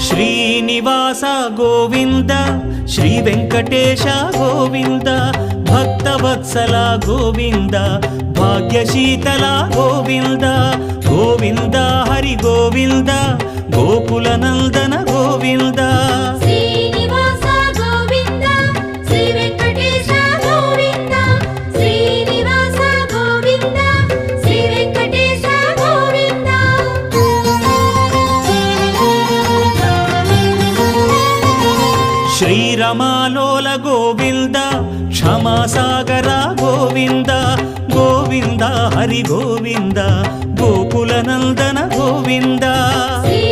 Srinivasa Govinda Shri Venkatesha Govinda Bhaktavatsala Govinda భాగ్యశీతల Govinda Govinda Hari Govinda Gokula Nandana Govinda Srinivasa Govinda Shri Venkatesha Govinda Srinivasa Govinda Shri Venkatesha Govinda శ్రీరమాలోల Govinda క్షమాసాగర Govinda Govinda Hari Govinda Gokula Nandana Govinda Shri